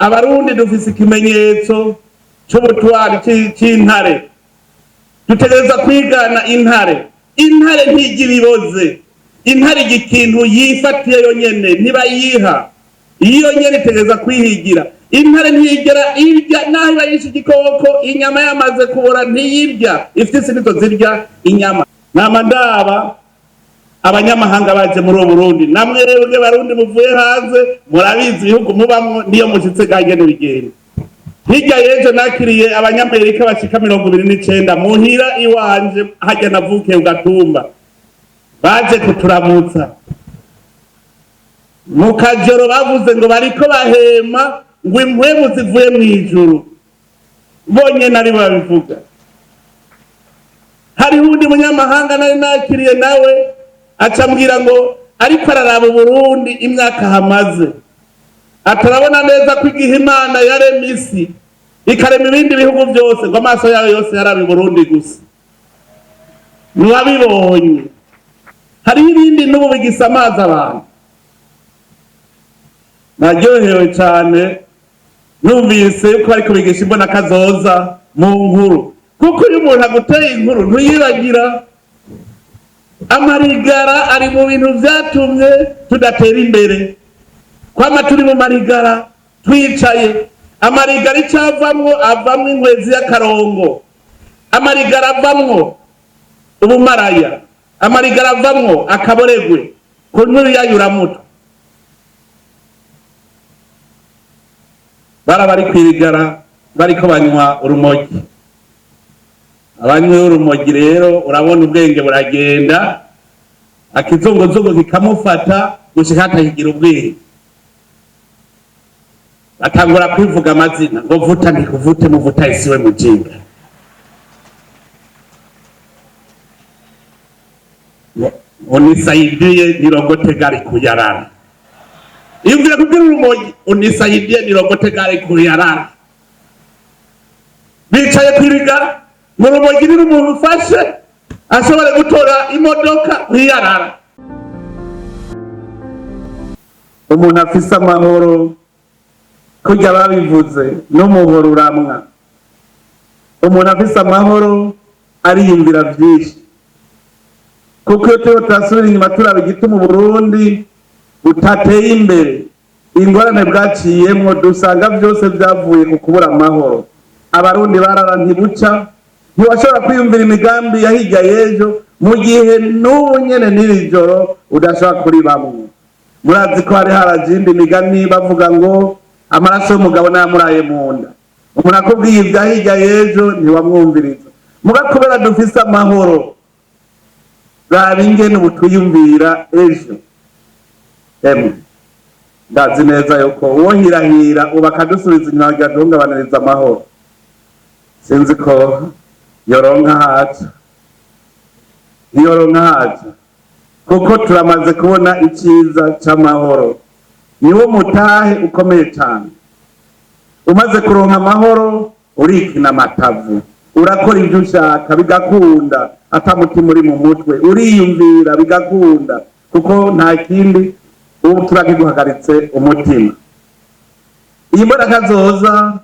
abarundi dufise ikimenyetso c'ubutwari c'intare, dutegereza kwigana intare. Intare ntigira iboze, intare igikintu yifatiye yonyene ntibayiha, iyo nyene itegereza kwihigira. Intare ntiyigera irya naho iba yishe igikoko, inyama yamaze kubora ntiyirya, ifise nizo zirya inyama. Nama ndaba abanyamahanga baje muri uwo Burundi, namwe rero barundi muvuye hanze murabizi ibihugu mubamwo niyo mushitse gangene bigenda. Hirya yejo nakiriye abanyamerika bashika 29 muhira iwanje hajya navuke ugatumba, baje kuturamutsa mu kajoro, bavuze ngo bariko bahema ngo impwemu zivuye mw'ijuru, bonye nari babivuga. Hari undi munyamahanga nari nakiriye nawe acambwira ngo ariko araraba Burundi imyaka hamaze, atarabona neza ko igihe Imana yaremye isi ikarema ibindi bihugu byose, ngo amaso yawe yose yarabi Burundi gusa. Ntiwabibonye hari ibindi n'ubu bigisamaza abantu. Naryohewe cyane numvise ko ariko bigisha imbona kazoza mu nkuru, kuko iyo umuntu aguteye inkuru ntuyibagira. Amarigara ari mu bintu vyatumye tudatera imbere, kwama turi mu marigara twicaye. Amarigara icavamwo avamwo inkwezi y'akarongo, amarigara avamwo ubumaraya, amarigara avamwo akaboregwe, kunywa ibiyayuramutwe. Bari kwirigara bariko banywa urumogi. Abanywe urumogi rero urabona ubwenge buragenda, akizongozongo kikamufata gushika atahigira ubwenge. Atangura kwivuga amazina ngo vuta ndikuvute muvuta isiwe mujinga. Unisaidie nirogote gari kuyarara. Iyumvira kubwira urumogi, unisaidie nirogote gari kuyarara. Bicaye kwirigara mu rumogi n'umuntu ufashe ashobora gutora imodoka kwiyarara. Umuntu afise amahoro kurya babivuze n'umuhoro uramwa. Umuntu afise amahoro ariyumvira vyinshi, kuko iyo tutasubira inyuma turaba igituma Burundi butateye imbere, ingorane bwaciyemwo dusanga vyose vyavuye ku kubura amahoro. Abarundi barara ntibuca, ntiwashobora kwiyumvira imigambi ya hirya y'ejo mu gihe n'ubu nyene n'iri joro udashobora kuri bamwe. Murazi ko hari harajindi imigani bavuga ngo amaraso y'umugabo n'ayamuraye mu nda. Umuntu akubwiye ibya hirya y'ejo ntiwamwumviriza. Muga kubera dufise amahoro, raba ingene ubu twiyumvira ejo. Ndazi neza yuko uwo hirahira ubu akadusubiza inyuma agaduhungabaniriza amahoro, sinzi ko yoronka haca, yoronka haca, kuko turamaze kubona iciza c'amahoro. Niwo mutahe ukomeye cyane. Umaze kuronka amahoro urikina amatavu, urakora ibyo ushaka bigakunda, atamutima uri mu mutwe, uriyumvira bigakunda, kuko nta kindi ubu turakiguhagaritse umutima. Iyi mbona kazoza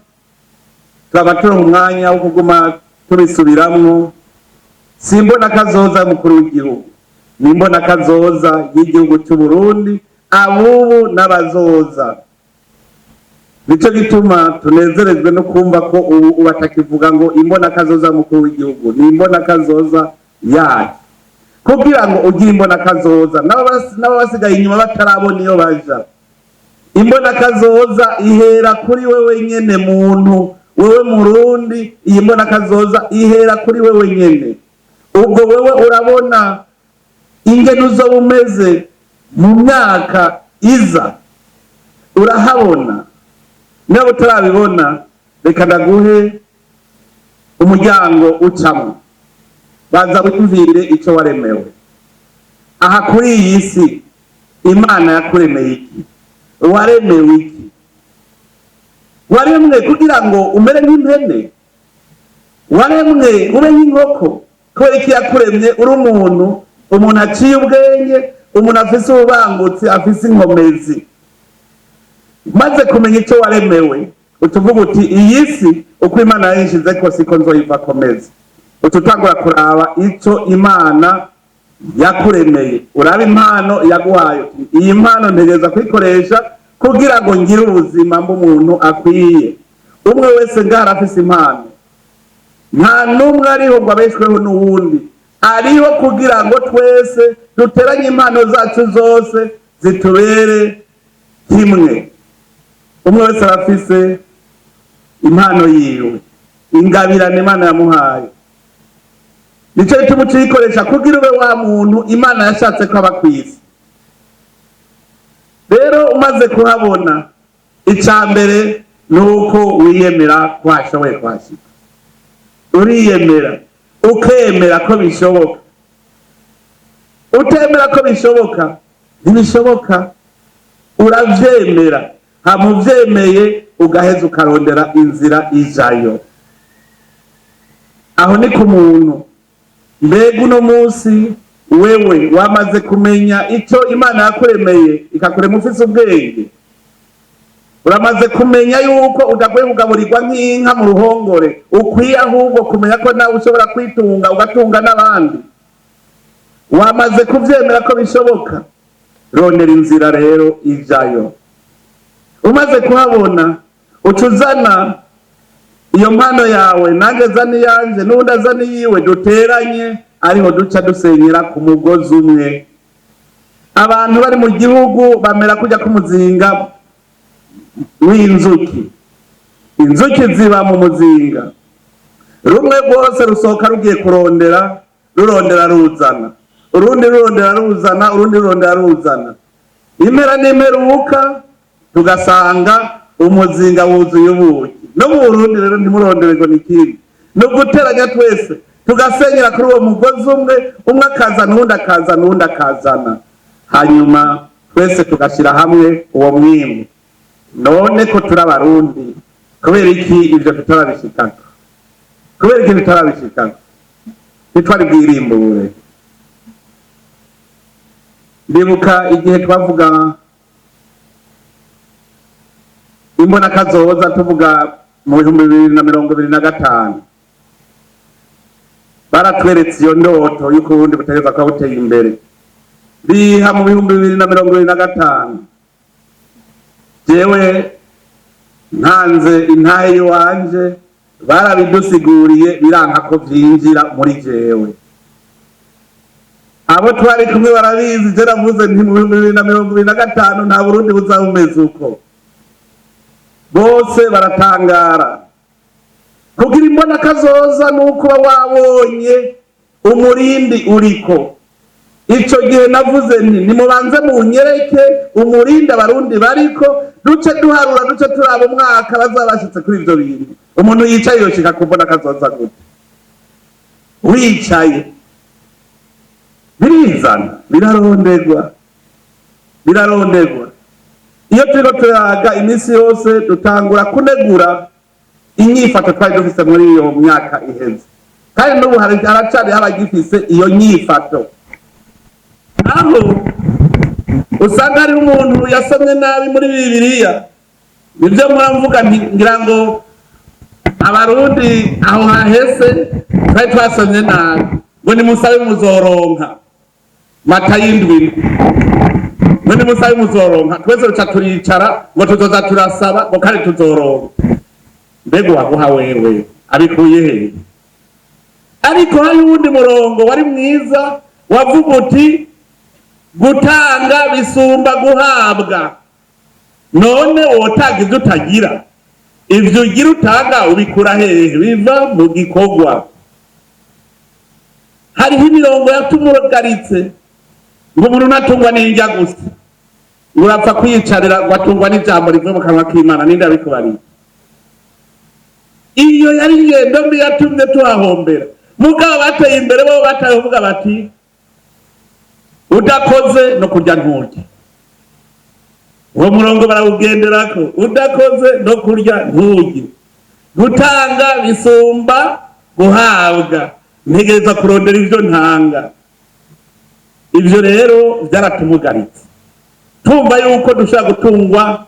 twaba turonka umwanya wo kuguma tubisubiramwo. Simbona kazoza mukuru w'igihugu, nimbona kazoza y'igihugu cy'u Burundi, abubu n'abazoza. Nico gituma tunezerezwe no kumva ko ubu batakivuga ngo imbona kazoza mukuru w'igihugu, ni imbona kazoza yacu. Kugira ngo ugire imbona kazoza nabo basigaye inyuma batarabona iyo baja. Imbona kazoza ihera kuri wewe nyene muntu, wewe Murundi. Iyi mbona kazoza ihera kuri wewe nyene. Ubwo wewe urabona ingene uzoba umeze mu myaka iza, urahabona. Niba utarabibona reka ndaguhe umuryango ucamwo, banza wiyumvire ico waremewe. Aha kuri iyi si Imana yakuremeye iki? Waremewe iki? Waremwe kugira ngo umere nk'impene? Waremwe ube nk'inkoko? Kubera iki yakuremye uri umuntu, umuntu aciye ubwenge, umuntu afise ubangutse, afise inkomezi. maze kumenya icyo waremewe utuvuga uti iyi si uko imana yayishize ko siko nzoyiva komeza, ututangura kuraba icyo imana yakuremeye, uraba impano yaguhaye, iyi mpano ntegereza kuyikoresha kugira ngo ngire ubuzima bw'umuntu akwiye. Umwe wese ngara afise impano, nta numwe ariho ngo abeshweho n'uwundi, ariho kugira ngo twese duteranye impano zacu zose zitubere kimwe. Umwe wese arafise impano yiwe, ingabirane imana yamuhaye, nicyo gituma uciyikoresha kugira ube wa muntu imana yashatse ko aba kw'isi. Rero umaze kuhabona, icya mbere ni uko wiyemera ko hashoboye kuhashyika. Uriyemera ukemera ko bishoboka. Utemera ko bishoboka ntibishoboka, uravyemera, hamuvyemeye ugaheza ukarondera inzira ijayo. Aho ni ku muntu. Mbega uno munsi wewe wamaze kumenya icyo imana yakuremeye ikakurema ufise ubwenge? Uramaze kumenya yuko udakwiye kugaburirwa nk'inka mu ruhongore, ukwiye ahubwo kumenya ko nawe ushobora kwitunga ugatunga n'abandi? Wamaze kuvyemera ko bishoboka? Rondera inzira rero ijayo. Umaze kuhabona, ucuzana iyo mpano yawe, nange zana iyanje, n'undi azana iyiwe, duteranye, ariho duca dusenyera ku mugozi umwe. Abantu bari mu gihugu bamera kujya kumuzinga w'inzuki. Inzuki ziba mu muzinga, rumwe rwose rusohoka rugiye kurondera, rurondera ruzana, urundi rurondera ruzana, urundi rurondera ruzana. Impera n'imperuka tugasanga umuzinga wuzuye ubuki. No mu Burundi rero ntimurondererwa n'ikindi, no guteranya twese tugasenyera kuri uwo mugozi umwe, umwe akazana uwundi akazana uwundi akazana, hanyuma twese tugashyira hamwe uwo mwimbu. None ko turi Abarundi, kubera iki ibyo tutarabishikako? Kubera iki tutarabishikako? Ntitwari bwirimbure. Ndibuka igihe twavuga imbona kazoza, tuvuga mu 2025, baratweretse iyo ndoto yuko ubundi butegeza ko buteye imbere. Biha mu 2025, jewe ntanze intahe iwanje, barabidusiguriye biranka ko vyinjira muri jewe. Abo twari kumwe barabizi, je navuze nti mu 2025 nta Burundi buzabumeze uko. Bose baratangara. Kugira imbona kazoza nuko wabonye umurindi uriko. Ico gihe navuze nti nimubanze munyereke umurindi Abarundi bariko, duce duharura, duce turaba umwaka bazabashitse kuri ivyo bintu. Umuntu yicaye yoshika kumbona kazoza gute? Wicaye birizana, birarondegwa, birarondegwa. Iyo turiko turaga iminsi yose dutangura kunegura inyifato twari dufise muri iyo myaka iheze, kandi n'ubu haracari abagifise iyo nyifato. Aho usanga hari umuntu yasomye nabi muri Bibiliya, nivyo muravuga ngira ngo Abarundi aho hahese twari twasomye nabi, ngo nimusabe muzoronka. Matayo 7. Ngo nimusabe muzoronka. Twese ruca turicara ngo tuzoza turasaba ngo kandi tuzoronka. Mbega waguha wewe abikuye he? Ariko hari uwundi murongo wari mwiza wavuga uti gutanga bisumba guhabwa. None wotanga ivyo utagira, ivyo ugira utanga ubikura hehe? Biva mu gikorwa. Hariho imirongo yatumugaritse ngo umuntu natungwa n'indya gusa, ngo urapfa kwiyicarira ngo atungwa n'ijambo rivuye mu kanwa k'Imana. Ninde abikubariye? Iyo yari ingendo mbi yatumye tuhahombera. Mugabo bateye imbere bo batavuga bati udakoze no kurya nturye. Uwo murongo barawugenderako, udakoze no kurya nturye. Gutanga bisumba guhabwa, ntegereza kurondera ivyo ntanga. Ivyo rero byaratumugaritse, tumva yuko dushaka gutungwa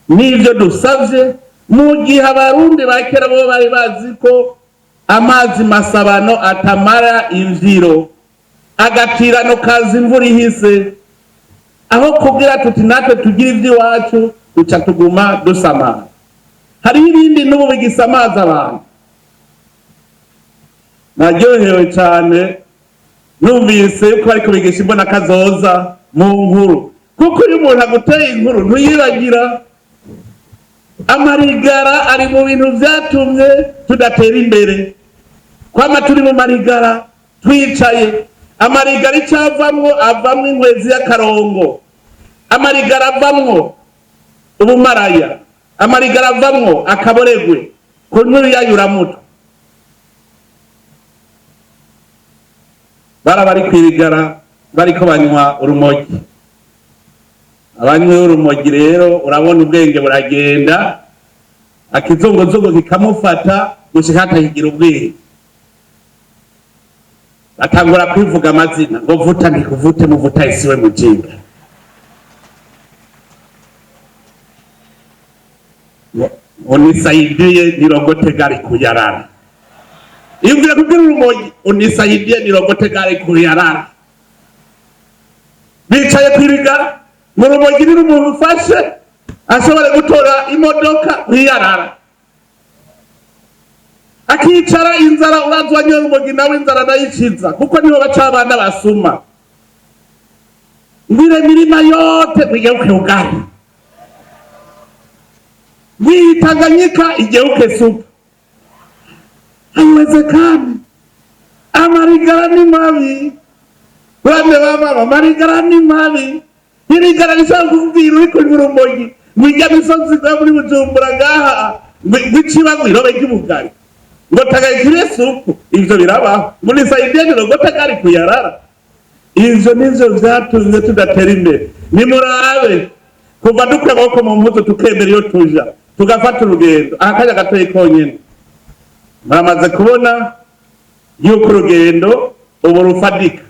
n'ibyo dusavye, mu gihe abarundi ba kera bo bari bazi ko amazi masabano atamara imvyiro, agatirano kaza imvura ihise, aho kugira tuti natwe tugira ivy'iwacu duca tuguma dusamara. Hariho ibindi n'ubu bigisamaza abantu. Naryohewe cyane numvise yuko bariko bigisha imbona kazoza mu nkuru, kuko iyo umuntu aguteye inkuru ntuyibagira. Amarigara ari mu bintu vyatumye tudatera imbere, kwama turi mu marigara twicaye. Amarigara icavamwo avamwo inkwezi y'akarongo, amarigara avamwo ubumaraya, amarigara avamwo akaboregwe ku nkuru yayuramutwe. Bari kwirigara bariko banywa urumogi. Abanywe urumogi rero urabona ubwenge buragenda, akizongozongo kikamufata gushika atakigira ubwenge. Batangura kwivuga amazina ngo vuta ndikuvute muvuta isiwe mujinga. Unisaidie nirogote gari kuyarara. Iyumvira kubwira urumogi, unisaidie nirogote gari kuyarara. Bicaye kwirigara mu rumogi ni rumufashe ashobore gutora imodoka kwiyarara. Akicara inzara urazwa nyo rumogi nawe inzara nayiciza, kuko nibo baca abana basuma. Ngire mirima yote kwigeuke ugari, Tanganyika igeuke supu. Haiwezekani. Amarigara ni mabi. Wande baba amarigara ni mabi. Irigara lishaka kuvira uriko urumogi. Mwija misozi kwa muri Bujumbura ngaha. Gwichiba gwirobe ry'ubugari. Ngo tagaikire supu. Ivyo birabaho. Muri saidia nirogota gari kuyarara. Ivyo nivyo vyatumye tudatera imbere. Nimurabe kuva dukwe amaboko mu mpuzu tukemera iyo tuja, tugafata urugendo akanya gatoyi konyene. Muramaze kubona yuko urugendo ubu rufadika.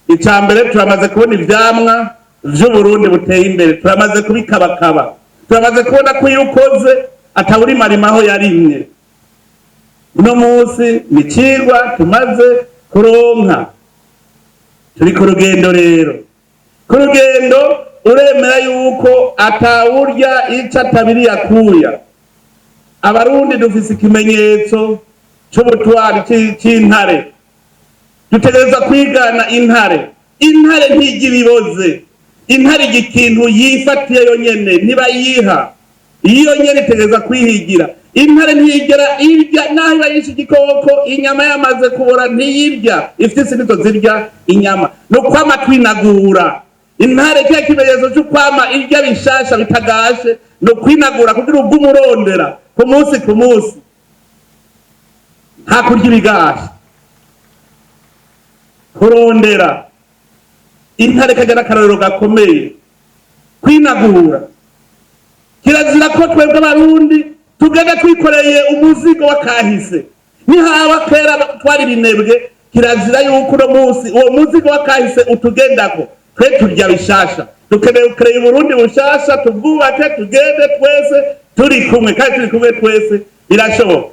Icambere turamaze kubona ivyamwa vy'Uburundi buteye imbere, turamaze kubikabakaba, turamaze kubona ko iyo ukoze atawuri marima aho yarimye. Uno munsi ni cigwa tumaze kuronka. Turi ku rugendo rero. Ku rugendo uremera yuko atawurya ico atabiri yakuya. Abarundi dufise ikimenyetso c'ubutwari c'intare. Dutegereza kwigana intare. Intare ntigira ibiboze. Intare igikintu yifatiye yonyene ntibayiha. Iyo nyene itegereza kwihigira. Intare ntiyigera irya naho bayisha igikoko, inyama yamaze kubora ntiyirya. Ifise nizo zirya inyama. No kwama twinagura. Intare kiya kimenyetso cyo kwama irya bishasha bitagashe, no kwinagura kugira ubw'umurondera ku munsi ku munsi. Nta kurya ibigashe. Kurondera. Intare kagana akarorero gakomeye. Kwinagura. Kirazira ko twebwe Abarundi tugenda twikoreye umuzigo wakahise. Nihaba kera twari binebwe, kirazira yuko uno munsi uwo muzigo wakahise utugendako. Twe turya bishasha. Dukeneye ukreye Burundi bushasha, tubwubake tugende twese turi kumwe, kandi turi kumwe twese birashoboka.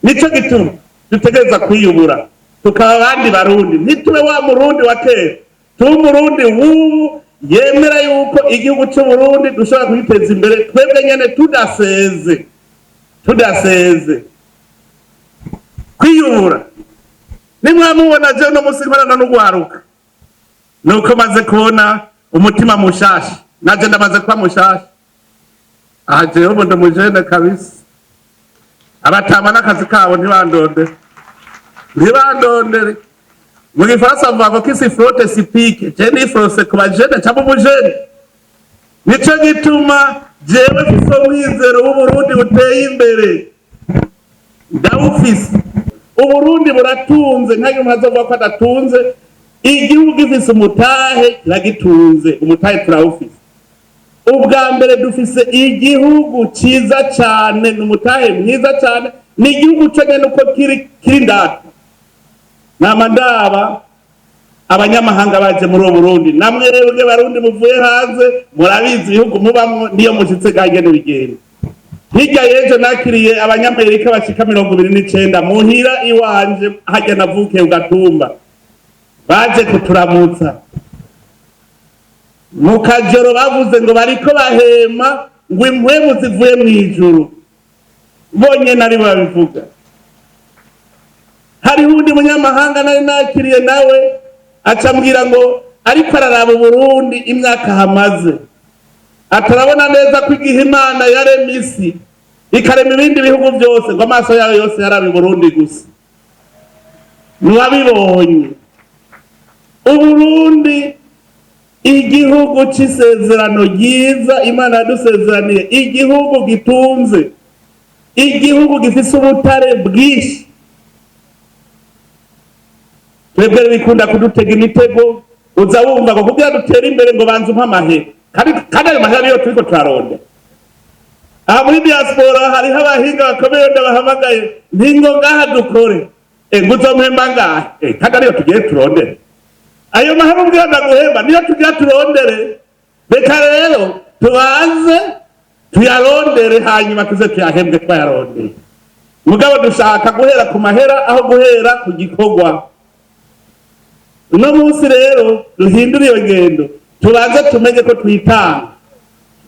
Nico gituma dutegereza kwiyubura. Tukaba abandi Barundi, ntitube wa Murundi wa kera. Tube Murundi wubu yemera yuko igihugu cy'u Burundi dushobora kwiteza imbere twebwe nyene tudaseze. Tudaseze. Kwiyubura. Nimwamubona je no musi nkorana no gwaruka. Nuko maze kubona umutima mushasha. Naje ndamaze kwa mushasha. Aje ubu ndamujene kabisa. Abatama n'akazi kabo ntibandonde. Ntibandondere. Mu Gifaransa bavuga ko isi flotte si pique. Je ni frose ku bajene cyangwa umujene. Nico gituma jewe mfise umwizero w'Uburundi buteye imbere. Ndawufise. Uburundi buratunze, ntayo mwazovuga ko adatunze. Igihugu gifise umutahe kiragitunze, umutahe turawufise. Ubwa mbere dufise igihugu ciza cyane, n'umutahe mwiza cyane, ni igihugu cyo nyene uko kiri ndata. Nama ndaba abanyamahanga baje muri Burundi, namwe rero barundi muvuye hanze murabizi ibihugu mubamwo niyo mushitse gagene bigenda. Hirya yejo nakiriye abanyamerika bashika 29 muhira iwanje hajya navuke ugatumba, baje kuturamutsa mu kajoro, bavuze ngo bariko bahema ngo impwemu zivuye mwijuru, bonye nari babivuga. Hari undi munyamahanga nari nakiriye nawe acambwira ngo ariko araraba Burundi imyaka hamaze, atarabona neza ko igihe Imana yaremye isi ikarema ibindi bihugu byose ngo amaso yawe yose yarabe Burundi gusa. Nwabibonye Uburundi igihugu c'isezerano ryiza Imana yadusezeraniye, igihugu gitunze, igihugu gifise ubutare bwinshi. Twebwe bikunda kudutega imitego, uza wumva ngo kugira dutere imbere ngo banze mpamahe, kandi ayo mahera niyo turiko turaronda. Aha muri diaspora hariho abahinga bakomeye ndabahamagaye ntingo ngaha dukore, nguzompemba ngahe, kandi ariyo tugiye turondere. Ayo mahera ubwira ndaguhemba niyo tugiye turondere. Reka rero tubanze tuyarondere hanyuma tuze tuyahembwe twayarondeye. Mugabo dushaka guhera ku mahera aho guhera ku gikorwa. Uno munsi rero duhindura iyo ngendo, tubanze tumenye ko twitanga.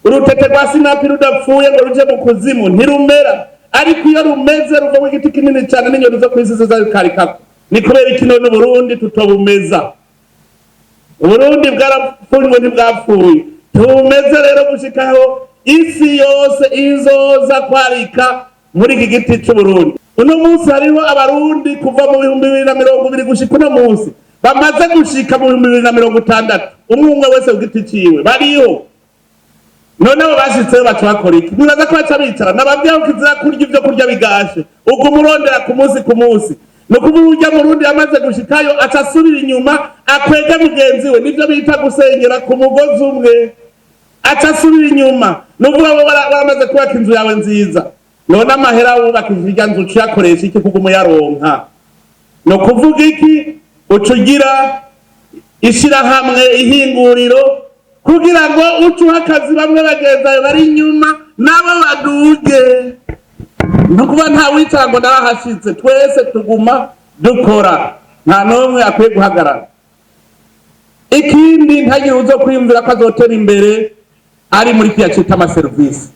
Urutete rwa sinapi rudapfuye ngo ruje mu kuzimu ntirumera, ariko iyo rumeze ruvamo igiti kinini cyane n'inyoni zo kwisi zizakarikako. Ni kubera iki none Burundi tutobumeza? Uburundi bwarapfunywe ntibwapfuye, tubumeze rero gushikaho isi yose izoza kwarika muri iki giti c'Uburundi. Uno munsi hariho abarundi kuva mu 2020 gushika uno munsi bamaze gushika mu 2060, umwe wese ugiti ciwe bariho. None abo bashitseyo baca bakora iki? Muraza ko baca bicara nababwiye ko kizira kurya ivyo kurya bigashe, ubwo murondera ku munsi. Nukuvuga urya Murundi yamaze gushikayo acasubira inyuma akwega mugenzi we, nivyo bita gusengera ku mugozi umwe. Acasubira inyuma nuvuga abo baramaze kubaka inzu yawe nziza, none amahera wubakishije irya nzu uyakoresha iki kuko umuyaronka? No kuvuga iki? Ucugira ishirahamwe ihinguriro kugira ngo ucuha akazi bamwe bagenzayo bari inyuma nabo baduge. Nukuba nta wicara ngo narahashitse, twese tuguma dukora, nta nomwe akwiye guhagarara. Ikindi ntagire uzo kwiyumvira ko azotera imbere ari muri kiya cita amaserivisi.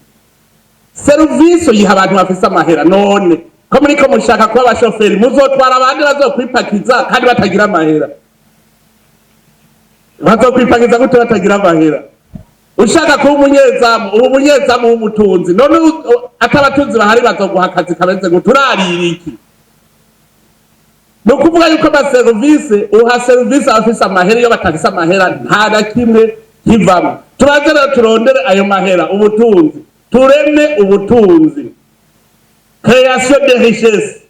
Serivisi yiha abantu bafise amahera. None ko muri ko mushaka kuba abashoferi muzotwara abandi bazokwipakiza kandi batagira amahera? Bazokwipakiza gute batagira amahera? Ushaka kuba umunyezamu w'umutunzi, none atabatunzi bahari bazoguha akazi kameze ngo turarira iki? Nukuvuga yuko amaserivisi uha serivisi abafise amahera, iyo batafise amahera nta na kimwe kivamo. Tubanze rero turondere ayo mahera, ubutunzi, tureme ubutunzi, création de richesse.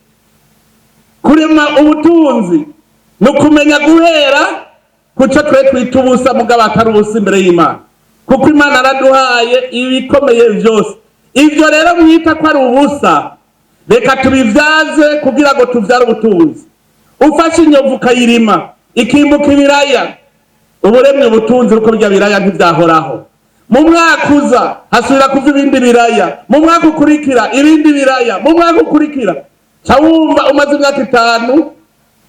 Kurema ubutunzi nukumenya guhera kuco twe twita ubusa mugabo atari ubusa imbere y'Imana, kuko Imana araduhaye ibikomeye byose. Ivyo rero mwita ko ari ubusa, reka tubivyaze kugira ngo tuvyare ubutunzi. Ufashe inyovu ukayirima ikimbuka ibiraya, uburemwe ubutunzi uko bya biraya ntivyahoraho. Mu mwaka uza hasubira kuva ibindi biraya, mu mwaka ukurikira ibindi biraya, mu mwaka ukurikira cawumva umaze imyaka 5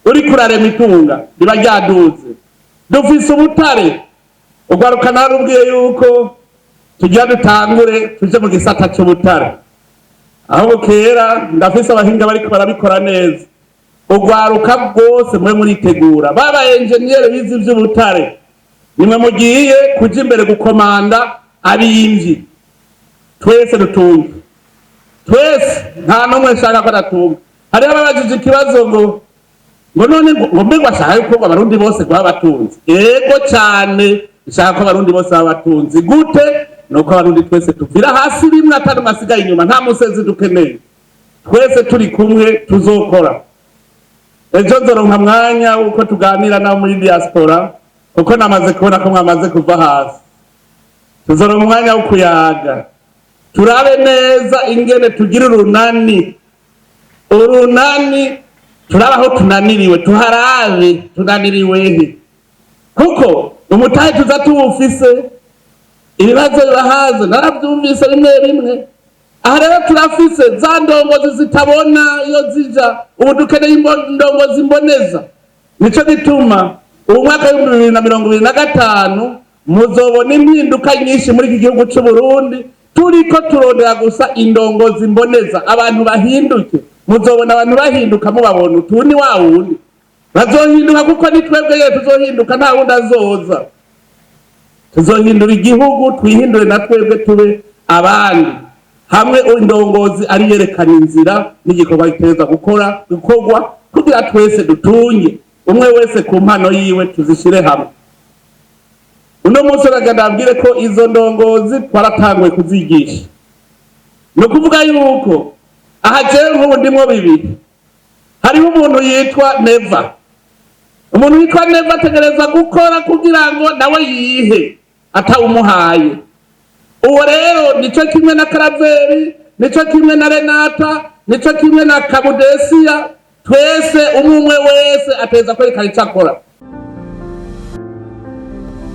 uri kurarema itunga riba ryaduze. Dufise ubutare, ugwaruka narubwiye yuko tugira dutangure tuje mu gisata cy'ubutare. Aho kera ndafise abahinga bariko barabikora neza. Ugwaruka bwose mwe muritegura, baba engineer bizi ivy'ubutare, nimwe mugiye kuja imbere gukomanda abimvyi. Twese dutunga, twese nta nomwe nshaka ko datunga. Hari ababajije ikibazo ngo none ngo mbegwa shaka yuko abarundi bose kwa batunzi. Ego cyane nshaka ko abarundi bose babatunzi. Gute? Nuko abarundi twese tuvira hasi rimwe atari masigaye inyuma, nta musezi dukeneye. Twese turi kumwe tuzokora. Ejo nzoronka mwanya uko tuganira na muri diaspora, kuko namaze kubona ko mwamaze kuva hasi. Tuzoronka mwanya wo kuyaga, turabe neza ingene tugira urunani turabaho tunaniriwe, tuharabe tunaniriwe he. kuko umutahe tuza tuwufise ibibazo bibahaze narabyumvise rimwe rimwe. Aha rero turafise za ndongozi zitabona iyo zija, ubu dukeneye indongozi mboneza. Nico gituma ubu mwaka w'2025 muzobona impinduka nyinshi muri iki gihugu cy'u Burundi, turiko turondera gusa indongozi mboneza, abantu bahinduke. Muzobona abantu bahinduka mubabona utundi wa wundi bazohinduka, kuko ni twebwe yewe tuzohinduka, nta wundi azoza. Tuzohindura igihugu, twihindure na twebwe tube abandi hamwe. Indongozi ari yerekana inzira n'igikorwa giteza gukorwa kugira twese dutunge, umwe wese ku mpano yiwe tuzishire hamwe. Uno munsi ndabwire ko izo ndongozi twaratanguye kuzigisha. No kuvuga yuko aha jewe nk'ubu ndimwo bibiri. Hariho umuntu yitwa Neva. Umuntu yitwa Neva ategereza gukora kugira ngo nawe yihe atawumuhaye. Uwo rero nico kimwe na Karaveri, nico kimwe na Renata, nico kimwe na Kabudesia. Twese umwe wese ateza kwerekana icyo akora.